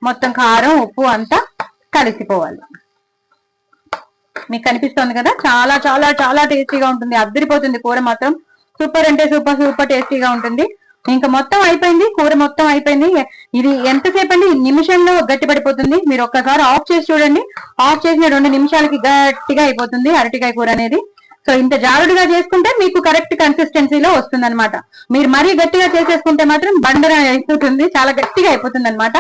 మొత్తం కారం ఉప్పు అంతా కలిసిపోవాలి. మీకు కనిపిస్తుంది కదా, చాలా చాలా చాలా టేస్టీగా ఉంటుంది, అద్దరిపోతుంది కూర మాత్రం. సూపర్ అంటే సూపర్ సూపర్ టేస్టీగా ఉంటుంది. ఇంకా మొత్తం అయిపోయింది, కూర మొత్తం అయిపోయింది. ఇది ఎంతసేపు అండి, నిమిషంలో గట్టి పడిపోతుంది. మీరు ఒక్కసారి ఆఫ్ చేసి చూడండి, ఆఫ్ చేసిన 2 నిమిషాలకి గట్టిగా అయిపోతుంది అరటికాయ కూర అనేది. సో ఇంత జారుడుగా చేసుకుంటే మీకు కరెక్ట్ కన్సిస్టెన్సీలో వస్తుంది అనమాట. మీరు మరీ గట్టిగా చేసేసుకుంటే మాత్రం బండర అయిపోతుంది, చాలా గట్టిగా అయిపోతుంది అనమాట.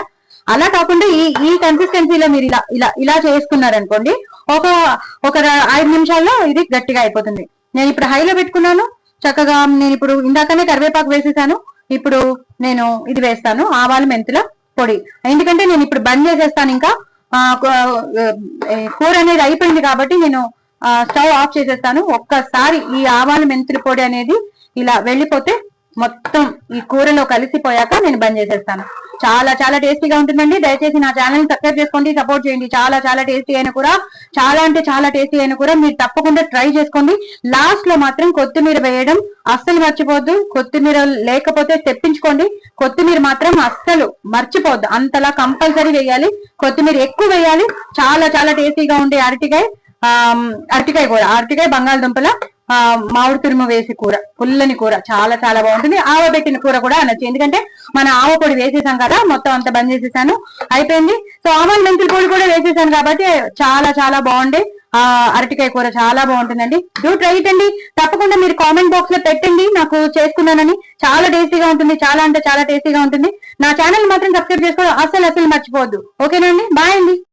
అలా కాకుండా ఈ కన్సిస్టెన్సీలో మీరు ఇలా ఇలా ఇలా చేసుకున్నారనుకోండి, ఒక 5 నిమిషాల్లో ఇది గట్టిగా అయిపోతుంది. నేను ఇప్పుడు హైలో పెట్టుకున్నాను చక్కగా. నేను ఇప్పుడు ఇందాకనే కరివేపాకు వేసేసాను. ఇప్పుడు నేను ఇది వేస్తాను, ఆవాలు మెంతుల పొడి. ఎందుకంటే నేను ఇప్పుడు బంద్ చేసేస్తాను. ఇంకా కూర అనేది అయిపోయింది కాబట్టి నేను స్టవ్ ఆఫ్ చేసేస్తాను. ఒక్కసారి ఈ ఆవాలు మెంతుల పొడి అనేది ఇలా వెళ్ళిపోతే మొత్తం ఈ కూరలో కలిసిపోయాక నేను బంద్ చేసేస్తాను. చాలా చాలా టేస్టీగా ఉంటుందండి. దయచేసి నా ఛానల్ ని సబ్స్క్రైబ్ చేసుకోండి, సపోర్ట్ చేయండి. చాలా చాలా టేస్టీ అయిన కూర, చాలా అంటే చాలా టేస్టీ అయిన కూర. మీరు తప్పకుండా ట్రై చేసుకోండి. లాస్ట్ లో మాత్రం కొత్తిమీర వేయడం అస్సలు మర్చిపోవద్దు. కొత్తిమీర లేకపోతే తెప్పించుకోండి. కొత్తిమీర మాత్రం అస్సలు మర్చిపోవద్దు, అంతలా కంపల్సరీ వేయాలి. కొత్తిమీర ఎక్కువ వేయాలి. చాలా చాలా టేస్టీగా ఉండే అరటికాయ కూర, అరటికాయ బంగాళదుంపల మామిడి తురుము వేసి కూర, పుల్లని కూర, చాలా చాలా బాగుంటుంది. ఆవ పెట్టిన కూర కూడా అనొచ్చు, ఎందుకంటే మన ఆవ పొడి వేసేసాం కదా, మొత్తం అంతా బంద్ చేసేసాను, అయిపోయింది. సో ఆవాల మెంతుల పొడి కూడా వేసేసాను కాబట్టి చాలా చాలా బాగుండే అరటికాయ కూర చాలా బాగుంటుందండి. డూ ట్రై ఇట్ అండి. తప్పకుండా మీరు కామెంట్ బాక్స్ లో పెట్టండి నాకు చేసుకున్నానని. చాలా టేస్టీగా ఉంటుంది, చాలా అంటే చాలా టేస్టీగా ఉంటుంది. నా ఛానల్ మాత్రం సబ్స్క్రైబ్ చేసుకోవడం అసలు మర్చిపోవద్దు. ఓకేనండి, బాయ్ అండి.